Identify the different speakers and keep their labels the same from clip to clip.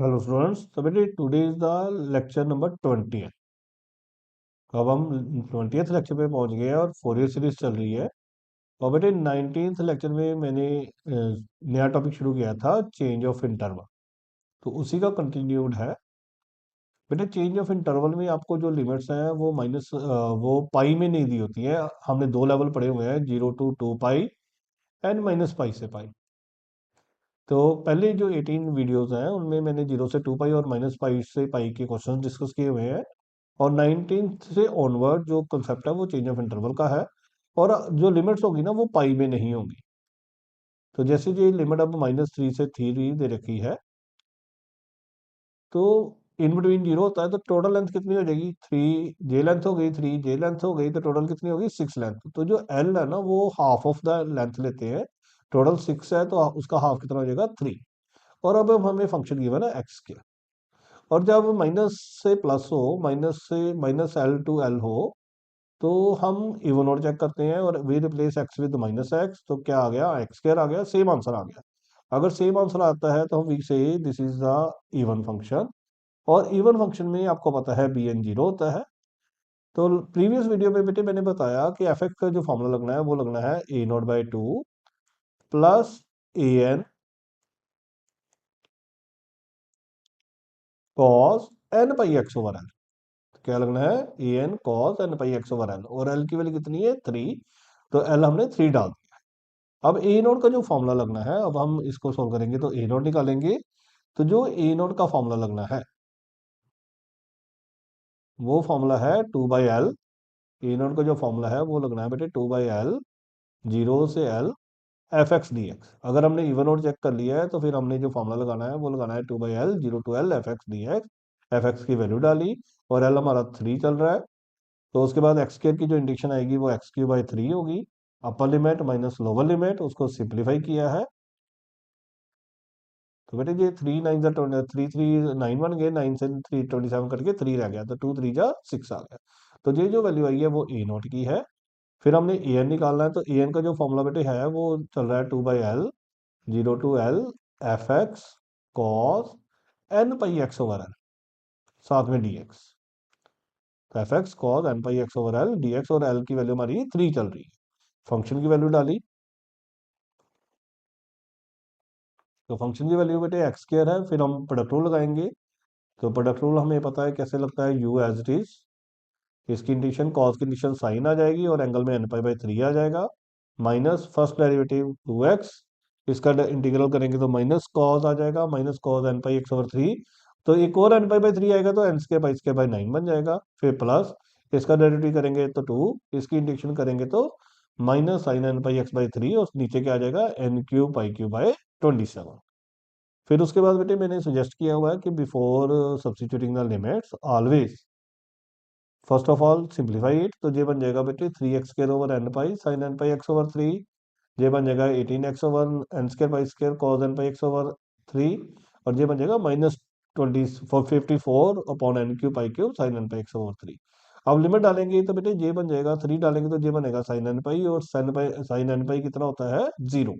Speaker 1: Hello students. तो बेटे today is the lecture number 20 है। तो अब हम 20th लेक्चर पे पहुंच गए हैं और फोरियर सीरीज चल रही है। और बेटे 19th लेक्चर में मैंने नया टॉपिक शुरू किया था, चेंज ऑफ इंटरवल। तो उसी का कंटिन्यूड है। बेटे चेंज ऑफ इंटरवल में आपको जो लिमिट्स हैं वो वो पाई में नहीं दी होती है। हमने दो लेवल पढ़े हुए हैं, 0 to 2 पाई एंड -पाई से पाई। तो पहले जो 18 वीडियोस हैं उनमें मैंने 0 से 2 पाई और -पाई से पाई के क्वेश्चन डिस्कस किए हुए हैं। और 19th से ऑनवर्ड जो कंसेप्ट है वो चेंज ऑफ इंटरवल का है। और जो लिमिट्स होगी ना वो पाई में नहीं होगी। तो जैसे ये लिमिट अब -3 से 3 दे रखी है, तो इन बिटवीन जीरो होता है, तो टोटल लेंथ कितनी हो जाएगी? 3 जे लेंथ हो गई, 3 जे लेंथ हो गई, तो टोटल कितनी होगी? 6 लेंथ। तो जो एल है ना वो हाफ ऑफ द लेंथ लेते हैं। टोटल 6 है तो उसका हाफ कितना हो जाएगा? 3। और अब हमें फंक्शन गिवन है एक्स के। और जब माइनस से प्लस हो, माइनस से -L to L हो, तो हम इवन और चेक करते हैं और we replace X with -x, तो क्या आ गया? एक्स स्क्वायर आ गया, सेम आंसर आ गया। अगर सेम आंसर आता है तो हम वी से this is the even function. और इवन फंक्शन में आपको पता है बी एन जीरो होता है। तो प्रीवियस वीडियो में बेटे मैंने बताया कि एफ एक्स का जो फॉर्मूला लगना है वो लगना है a0/2 plus an cos n pi x over L. क्या लगना है? A N cos N pi x over l. और एल की वैल्यू कितनी है? 3। तो एल हमने 3 डाल दिया। अब ए नोट का जो फॉर्मूला लगना है, अब हम इसको सोल्व करेंगे तो ए नोट निकालेंगे। तो जो ए नोट का फॉर्मूला लगना है वो फॉर्मूला है 2/L। ए नोट का जो फॉर्मूला है वो लगना है बेटे 2/L, 0 से L f(x) dx। अगर हमने इवन नोट चेक कर लिया है तो फिर हमने जो फॉर्मूला लगाना है वो लगाना है 2/L, 0 to L f(x) dx। f(x) की वैल्यू डाली और L हमारा 3 चल रहा है। तो उसके बाद एक्स स्क्वायर की जो इंडिकेशन आएगी वो x³/3 होगी। Upper limit minus lower limit, उसको सिंप्लीफाई किया है। तो बेटे ये 3 9 बन गए, 9 से 3 27 करके 3 रह गया, तो 2 3 जा 6 आ गया। तो ये जो वैल्यू आई है वो ए नोट की है। फिर हमने ए एन निकालना है, तो ए एन का जो फॉर्मूला बेटे है वो चल रहा है 2/L, 0 to L f(x) cos n pi x over l, साथ में dx। तो f(x) कॉस n पाई एक्स ओवर एल dx, और l की वैल्यू हमारी 3 चल रही है। फंक्शन की वैल्यू डाली, तो फंक्शन की वैल्यू बेटे एक्स स्क्वायर है। फिर हम प्रोडक्ट रूल लगाएंगे। तो प्रोडक्ट रूल हमें पता है कैसे लगता है, u एज इट इज। इसकी इंडिकेशन कॉस की इंडिकेशन साइन आ जाएगी और एंगल में n π/3 आ जाएगा। माइनस फर्स्ट डेरिवेटिव 2x, इसका इंटीग्रल करेंगे तो माइनस कॉस आ जाएगा, माइनस कॉस n π(x/3)। तो एक और n π/3 आएगा तो n²π²/9 बन जाएगा। फिर प्लस इसका डेरिवेटिव करेंगे तो 2, इसकी इंटीग्रेशन करेंगे तो माइनस साइन n π(x/3), और नीचे क्या आ जाएगा? n³ π³ 27। फिर उसके बाद बेटे मैंने सजेस्ट किया हुआ है कि before substituting the limits always first of all simplify it. तो ये बन जाएगा बेटे 3x² साइन n π(x/3)। ये बन जाएगा 18x/n²π² कॉस n π(x/3)। और ये बन जाएगा -54 साइन n π(x/3)। अब लिमिट डालेंगे तो बेटे ये बन जाएगा 3 डालेंगे तो ये बनेगा साइन n π, और साइन n π कितना होता है? 0।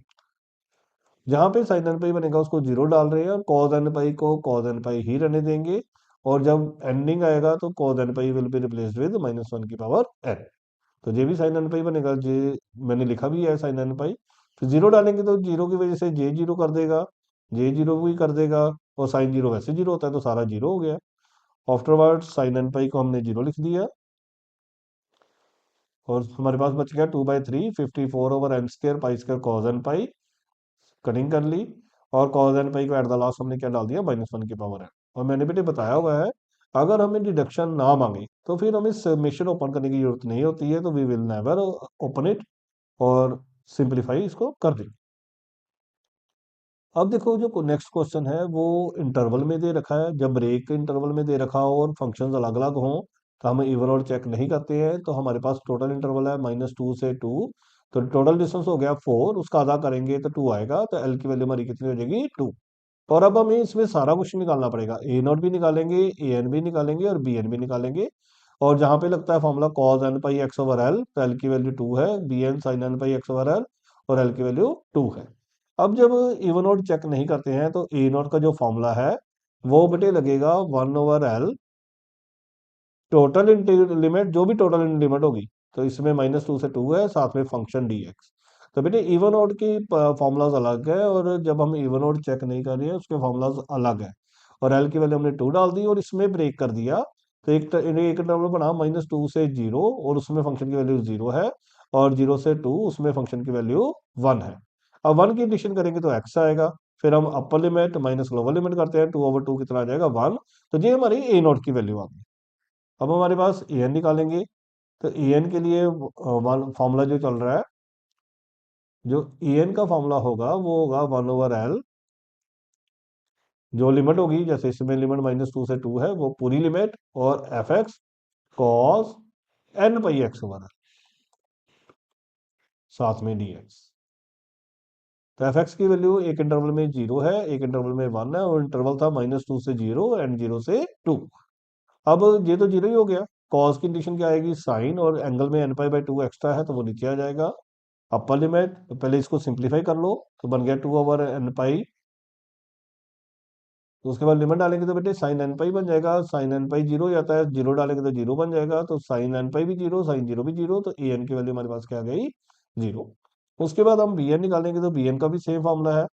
Speaker 1: जहां पे साइन एन पाई बनेगा उसको 0 डाल रहे हैं, और कॉज एन पाई को कॉज एन पाई ही रहने देंगे। और जब एंडिंग आएगा तो cos N pi will be replaced with -1 की पावर n। तो ये भी साइन एन पाई बनेगा, ये मैंने लिखा भी है साइन एन पाई। तो 0 डालेंगे तो 0 की वजह से जे 0 कर देगा, जे 0 भी कर देगा, और साइन 0 वैसे 0 होता है तो सारा 0 हो गया। आफ्टरवर्ड साइन एन पाई को हमने 0 लिख दिया, और हमारे पास बच गया 2/3 54/n² कॉज एन पाई। कटिंग कर ली, और कॉस एन पाई को एट द लास्ट हमने क्या डाल दिया? -1 की पावर n। और मैंने बेटे बताया हुआ है, अगर हमें डिडक्शन ना मांगे तो फिर हमें समेशन ओपन करने की जरूरत नहीं होती है, तो we will never open it और सिंप्लीफाई इसको कर देंगे। अब देखो जो नेक्स्ट क्वेश्चन है वो इंटरवल में दे रखा है। जब ब्रेक इंटरवल में दे रखा हो और फंक्शंस अलग अलग हों तो हम इवन और चेक नहीं करते हैं। तो हमारे पास टोटल इंटरवल है -2 से 2, तो टोटल डिस्टेंस हो गया 4, उसका आधा करेंगे तो 2 आएगा, तो एल की वैल्यू हमारी कितनी हो जाएगी? 2। और अब हमें इसमें सारा कुछ निकालना पड़ेगा, ए नॉट भी निकालेंगे, ए एन भी निकालेंगे, और बी एन भी निकालेंगे। और जहां पे लगता है formula cos N pi x over L, तो एल की वैल्यू 2 है, B N sign N pi x over l, और एल की वैल्यू 2 है। अब जब इवन नोट चेक नहीं करते हैं तो ए नोट का जो फॉर्मूला है वो बेटे लगेगा 1/L टोटल लिमिट, जो भी टोटल लिमिट होगी। तो इसमें -2 से 2 है, साथ में फंक्शन dx। तो बेटे इवन ऑड की फॉर्मूलाज अलग है, और जब हम इवन ऑड चेक नहीं कर रहे हैं उसके फॉर्मूलाज अलग है। और एल की वैल्यू हमने 2 डाल दी और इसमें ब्रेक कर दिया। तो एक नंबर बना -2 से 0, और उसमें फंक्शन की वैल्यू 0 है, और 0 से 2 उसमें फंक्शन की वैल्यू 1 है। अब 1 की एडिशन करेंगे तो x आएगा। फिर हम upper limit minus lower limit करते हैं, 2/2 कितना आ जाएगा 1। तो ये हमारी ए नॉट की वैल्यू आ गई। अब हमारे पास ए एन निकालेंगे। तो ए एन के लिए फॉर्मूला जो चल रहा है, जो ए एन का फॉर्मूला होगा वो होगा 1/L, जो लिमिट होगी, जैसे इसमें लिमिट -2 से 2 है, वो पूरी लिमिट, और F x cos n π x/L, साथ में dx। तो एफ एक्स की वैल्यू एक इंटरवल में 0 है, एक इंटरवल में 1 है, और इंटरवल था -2 से 0 एंड 0 से 2। अब ये तो 0 ही हो गया। कॉस की कंडीशन क्या आएगी, साइन, और एंगल में nπ/2 एक्स्ट्रा है तो वो नीचे आ जाएगा। अपर लिमिट, पहले इसको सिंप्लीफाई कर लो, तो बन गया 2/n π। तो उसके बाद लिमिट डालेंगे तो बेटे साइन n π बन जाएगा। साइन n π 0 हो जाता है, 0 डालेंगे तो 0 बन जाएगा। तो साइन n π भी 0, साइन 0 भी 0, तो ए एन की वैल्यू हमारे पास क्या आ गई, 0। उसके बाद हम bn निकालेंगे, तो bn का भी सेम फॉर्मूला है।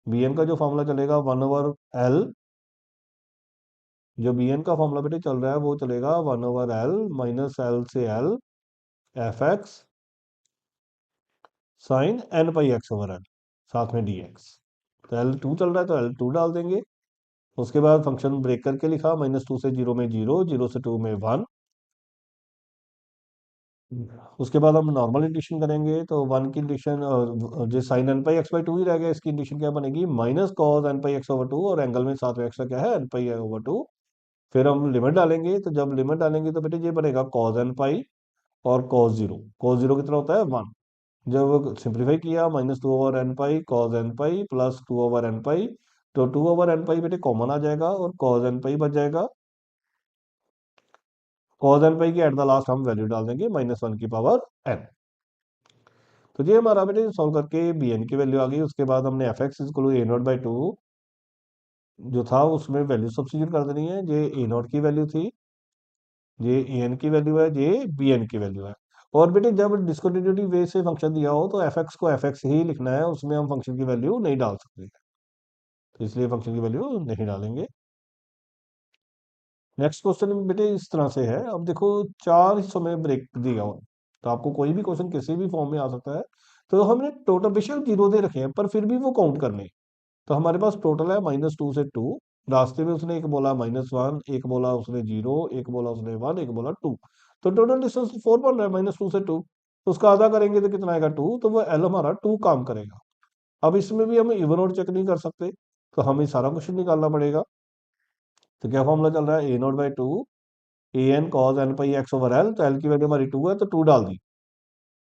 Speaker 1: bn का जो फॉर्मूला चलेगा 1/L, जो bn का फॉर्मूला बेटे चल रहा है वो चलेगा 1/L -L से L F x sine n π x/L, साथ में dx। तो L2 चल रहा है तो L2 डाल देंगे। उसके बाद फंक्शन ब्रेक करके लिखा, -2 से 0 में 0, 0 से 2 में 1। उसके बाद हम नॉर्मल इंटीग्रेशन करेंगे, तो 1 की इंटीग्रेशन, जो साइन n π x/2 ही रह गया, इसकी इंटीग्रेशन क्या बनेगी, माइनस कॉस n π x/2, और एंगल में साथ में एक्स्ट्रा क्या है, n π/2। फिर हम लिमिट डालेंगे, तो जब लिमिट डालेंगे तो बेटे ये बनेगा कॉस n π और कॉस 0। कॉस 0 कितना होता है, 1। जब सिंप्लीफाई किया, -2/n π cos n π plus 2/n π, तो 2/n π बेटे कॉमन आ जाएगा, और कॉस n π बच जाएगा। कॉस n π की एट द लास्ट हम वैल्यू डाल देंगे -1 की पावर n। तो ये हमारा बेटे सॉल्व करके बी एन की वैल्यू आ गई। उसके बाद हमने एफ एक्स इक्वल a0/2 जो था उसमें वैल्यू सब्स्टिट्यूट कर देनी है। ये ए नॉट की वैल्यू थी, ये ए एन की वैल्यू है, ये बी एन की वैल्यू है। और बेटे जब डिस्कंटिन्यूटी वे से फंक्शन दिया हो तो एफ एक्स को एफ एक्स ही लिखना है, उसमें हम फंक्शन की वैल्यू नहीं डाल सकते, तो इसलिए फंक्शन की वैल्यू नहीं डालेंगे। नेक्स्ट क्वेश्चन बेटे इस तरह से है। अब देखो, चार हिस्सों में ब्रेक दिया हुआ है, तो आपको कोई भी क्वेश्चन किसी भी फॉर्म में आ सकता है। तो हमने टोटल बेशक 0 दे रखे हैं, पर फिर भी वो काउंट करने हैं। तो हमारे पास टोटल है -2 से 2। रास्ते में उसने एक बोला -1, एक बोला उसने 0, एक बोला उसने 1, एक बोला 2। तो टोटल डिस्टेंस 4 बन रहा है, -2 से 2। तो उसका आधा करेंगे तो कितना आएगा, 2। तो वो एल हमारा 2 काम करेगा। अब इसमें भी हम इवन और चेक नहीं कर सकते, तो हमें सारा क्वेश्चन निकालना पड़ेगा। तो क्या फॉर्मूला चल रहा है, a0/2 an cos n π x/L। तो एल की वैल्यू हमारी 2 है, तो 2 डाल दी।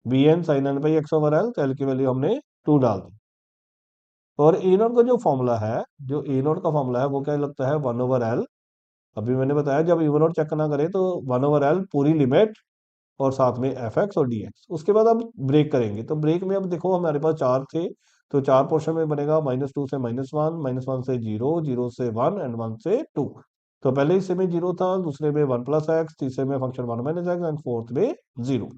Speaker 1: bn sin n π x/L, तो एल की वैल्यू हमने 2 डाल दी। और ए नॉट का जो फॉर्मूला है, जो ए नॉट का फॉर्मूला है वो क्या लगता है, 1/L। अभी मैंने बताया जब इवन और चेक ना करें तो 1/L पूरी लिमिट, और साथ में एफ एक्स और डी एक्स। उसके बाद अब ब्रेक करेंगे, तो ब्रेक में अब देखो हमारे पास चार थे, तो चार पोर्शन में बनेगा -2 से -1, -1 से 0, 0 से 1 एंड 1 से 2। तो पहले हिस्से में 0 था, दूसरे में 1 + x, तीसरे में फंक्शन 1 - x एंड फोर्थ में 0।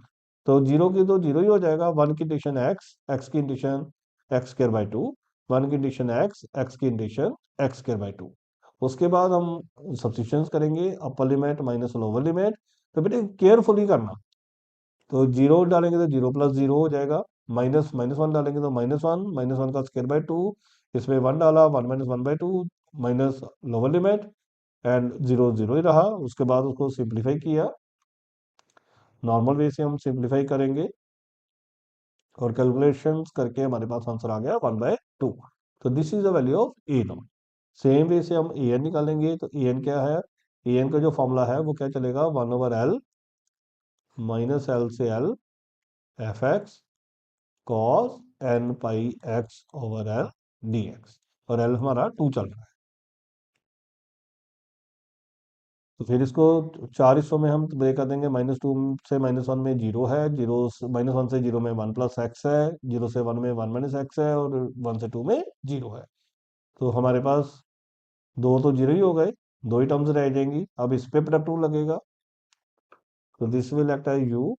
Speaker 1: तो 0 की तो 0 ही हो जाएगा। 1 की इंटीग्रेशन x की इंटीग्रेशन x² 2, 1 की इंटीग्रेशन x की इंटीग्रेशन x²/2। उसके बाद हम सब्स्टिट्यूशंस करेंगे, upper limit minus lower limit. तो बेटे केयरफुली करना, तो 0 डालेंगे तो 0 + 0 हो जाएगा, -1 डालेंगे तो -1, -1 का स्क्वायर/2। इसमें 1 डाला, 1 - 1/2 माइनस लोअर लिमिट, एंड 0 0 ही रहा। उसके बाद उसको सिंप्लीफाई किया, नॉर्मल वे से हम सिंप्लीफाई करेंगे, और कैलकुलेशंस करके हमारे पास आंसर आ गया 1/2। तो this is the value of A not. Same way से हम ए एन निकालेंगे, तो ए एन क्या है, ए एन का जो फॉर्मूला है वो क्या चलेगा, 1/L -L से L F x cos n π x/L dx। और एल हमारा 2 चल रहा है। तो फिर इसको चार हिस्सों में हम ब्रेक कर देंगे। -2 से -1 में 0 है, -1 से 0 में 1 + x है, 0 से 1 में 1 - x है, और 1 से 2 में 0 है। तो हमारे पास दो तो जीरो ही हो गए, दो ही टर्म्स रह जाएंगी। अब इस पे प्रोडक्ट रूल लगेगा, तो this will act as u,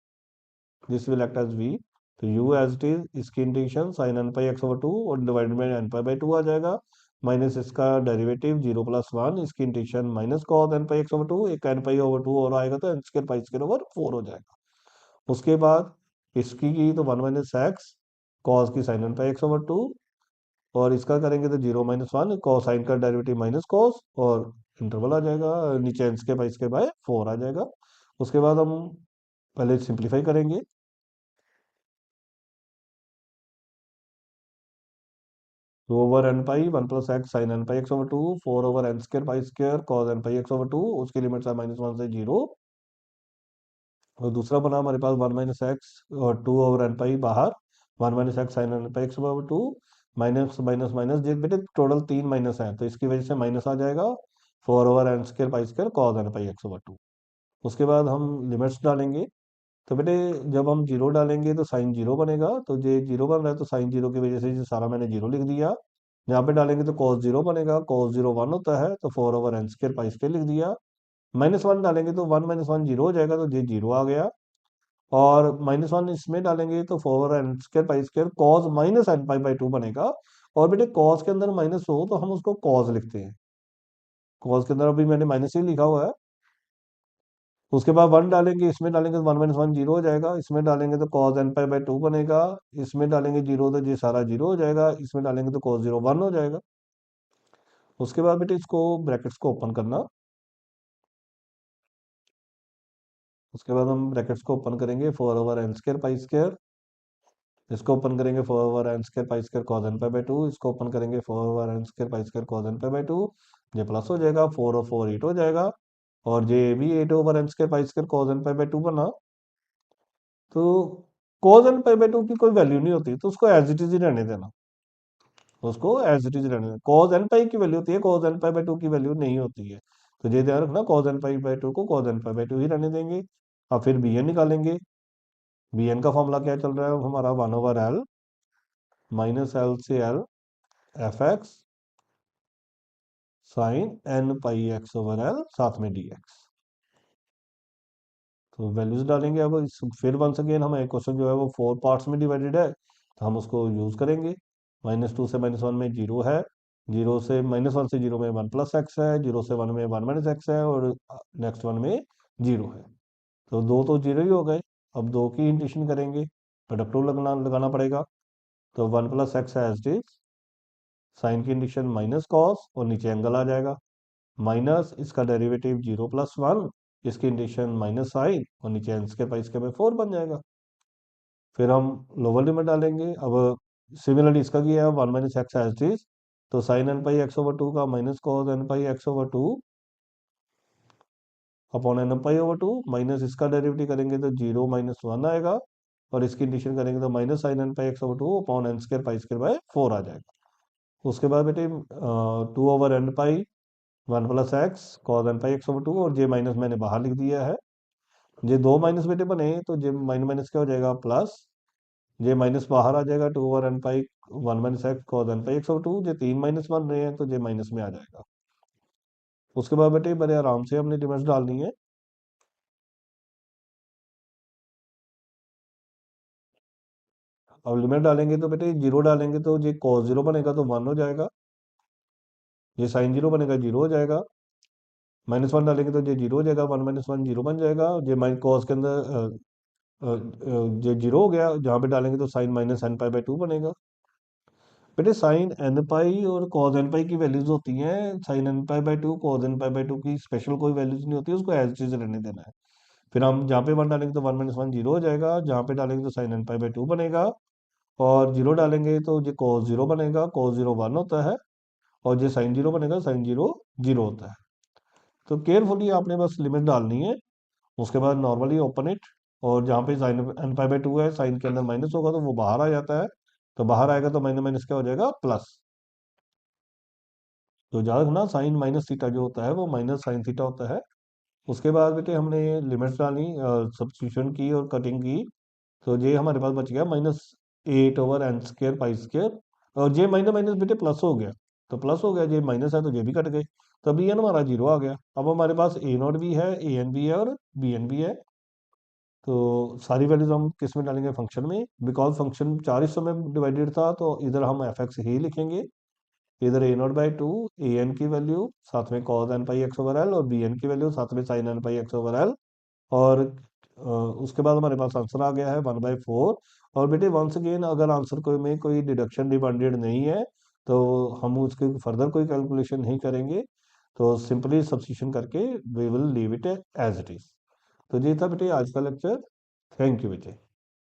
Speaker 1: this will act as v. तो u एज इट इज, इसकी integration sine N pi x over two और divided by n pi by two आ जाएगा, माइनस इसका डेरिवेटिव जीरो प्लस वन, इसकी integration minus cos N pi x over two, एक n pi over two और आएगा तो n square pi square over four हो जाएगा। उसके बाद इसकी की तो वन माइनस एक्स कॉस की sine N pi x over two, और इसका करेंगे तो zero minus one cos sine का डेरिवेटिव माइनस कॉस, और इंटरवल आ जाएगा नीचे N square pi square by four आ जाएगा। उसके बाद हम पहले सिंप्लीफाई करेंगे, two over N pi one plus x sine N pi x over two, four over N square pi square cos N pi x over to, उसकी limits है minus one से जीरो। और दूसरा बना हमारे पास वन माइनस एक्स और two over N pi बाहर, one minus X sine N pi x over two, minus minus minus ये बेटे टोटल तीन माइनस है तो इसकी वजह से माइनस आ जाएगा, four over N square pi square cos N pi x over two. उसके बाद हम लिमिट्स डालेंगे, तो बेटे जब हम जीरो डालेंगे तो साइन जीरो बनेगा, तो ये जीरो बन रहा है तो साइन जीरो की वजह से ये सारा मैंने जीरो लिख दिया। यहाँ पे डालेंगे तो कॉस जीरो बनेगा, कॉस जीरो वन होता है तो four over N square pi square लिख दिया। माइनस वन डालेंगे तो वन माइनस वन जीरो हो जाएगा तो ये जीरो आ गया, और माइनस वन इसमें डालेंगे तो four over N square pi square cos minus N pi by two बनेगा। और बेटे कॉस के अंदर माइनस हो तो हम उसको कॉस लिखते हैं, कॉस के अंदर अभी मैंने माइनस ही लिखा हुआ है। उसके बाद वन डालेंगे, इसमें डालेंगे तो वन माइनस वन जीरो हो जाएगा, इसमें डालेंगे तो cos N pi by two बनेगा, इसमें डालेंगे जीरो तो ये सारा जीरो हो जाएगा, इसमें डालेंगे तो कॉस जीरो वन हो जाएगा। उसके बाद बेटे इसको ब्रैकेट्स को ओपन करना, उसके बाद हम ब्रैकेट्स को ओपन करेंगे, four over N square pi square, इसको ओपन करेंगे four over N square pi square cos N pi by two, इसको ओपन करेंगे four over N square pi square cos N pi by two, ये plus हो जाएगा, four और four eight हो जाएगा, और ये भी eight over N square pi square cos N pi by two बना। तो cos N pi by two की कोई वैल्यू नहीं होती तो उसको एज इट इज ही रहने देना, उसको एज इट इज रहने देना। कॉस एन पाई की वैल्यू होती है, cos N pi by two की वैल्यू नहीं होती है, तो ये ध्यान रखना, cos N pi by two को cos N pi by two ही रहने देंगे। अब फिर bn निकालेंगे, bn का फॉर्मूला क्या चल रहा है हमारा, one over l minus l से l f x sine N pi x over l साथ में डी एक्स। तो वैल्यूज डालेंगे, अब फिर वंस अगेन हमारे क्वेश्चन जो है वो फोर पार्ट्स में डिवाइडेड है तो हम उसको यूज करेंगे। माइनस टू से माइनस वन में जीरो है, जीरो से माइनस वन से जीरो में वन प्लस एक्स है, जीरो से वन में वन माइनस एक्स है, और नेक्स्ट वन में जीरो है। तो दो तो जीरो ही हो गए, अब दो की इंटीग्रेशन करेंगे, प्रोडक्ट रूल लगाना पड़ेगा। तो वन प्लस एक्स है एज इज, साइन की इंटीग्रेशन माइनस कॉस और नीचे एंगल आ जाएगा, माइनस इसका डेरिवेटिव जीरो प्लस वन, इसकी इंटीग्रेशन माइनस साइन और नीचे N square pi square by four बन जाएगा। फिर हम लोअर लिमिट डालेंगे, अब सिमिलरली इसका किया है one minus x as is, तो sine N pi x over two का minus cos N pi x over two upon n pi over two, minus इसका डेरिवेटिव करेंगे तो जीरो माइनस वन आएगा, और इसकी इंटीग्रेशन करेंगे तो minus sine N pi x over two upon n square pi square by four आ जाएगा। उसके बाद बेटे two over N pi one plus x cos N pi x over two, और जे माइनस मैंने बाहर लिख दिया है, ये दो माइनस बेटे बने तो जे माइनस माइनस क्या हो जाएगा प्लस, ये माइनस बाहर आ जाएगा, two over N pi one minus x cos N pi x over two, ये तीन माइनस बन रहे हैं तो ये माइनस में आ जाएगा। उसके बाद बेटे बड़े आराम से हमने लिमिट्स डालनी है, अब लिमिट डालेंगे तो बेटे जीरो डालेंगे तो ये कॉस जीरो बनेगा तो वन हो जाएगा, ये साइन जीरो बनेगा जीरो हो जाएगा, माइनस वन डालेंगे तो ये जीरो हो जाएगा, वन माइनस वन जीरो बन जाएगा, ये माइन कॉस के अंदर ये जीरो हो गया, जहाँ पे डालेंगे तो sine minus N pi by two बनेगा। बेटे साइन एन पाई और कॉस एन पाई की वैल्यूज होती हैं, sine N pi by two cos N pi by two की स्पेशल कोई वैल्यूज नहीं होती, उसको एज चीज रहने देना है। फिर हम जहाँ पे वन डालेंगे तो वन माइनस वन जीरो हो जाएगा, जहाँ पे डालेंगे तो sine N pi by two बनेगा, और जीरो डालेंगे तो ये कॉस जीरो बनेगा, कॉस जीरो वन होता है, और ये साइन जीरो बनेगा, साइन जीरो जीरो होता है। तो केयरफुली आपने बस लिमिट डालनी है, उसके बाद नॉर्मली ओपन इट, और जहाँ पे sine N pi by two है साइन के अंदर माइनस होगा तो वो बाहर आ जाता है, तो बाहर आएगा तो माइनस माइनस क्या हो जाएगा प्लस। तो याद रखना साइन माइनस थीटा जो होता है वो माइनस साइन थीटा होता है। उसके बाद बेटे हमने लिमिट्स डाली, सब्स्टिट्यूशन की और कटिंग की, तो ये हमारे पास बच गया minus eight over N square pi square, और ये माइनस माइनस बेटे प्लस हो गया, तो प्लस हो गया, ये माइनस है तो ये भी कट गए, तो बी एन हमारा 0 आ गया। अब हमारे पास ए नॉट भी है, ए एन भी है और बी एन भी है। तो सारी वैल्यूज हम किस में डालेंगे, फंक्शन में। बिकॉज फंक्शन 4 हिस्सों में डिवाइडेड था, तो इधर हम एफ एक्स ही लिखेंगे। इधर a naught by two, a n की वैल्यू साथ में cos N pi x over l, और बी एन की वैल्यू साथ में sine N pi x over l. और उसके बाद हमारे पास आंसर आ गया है 1/4। और बेटे वंस अगेन, अगर आंसर में कोई डिडक्शन डिमांडेड नहीं है तो हम उसके फर्दर कोई कैलकुलेशन नहीं करेंगे, तो सिंपली सब्स्टिट्यूशन करके we will leave it as it is. तो ये था बेटे आज का लेक्चर। थैंक यू बेटे।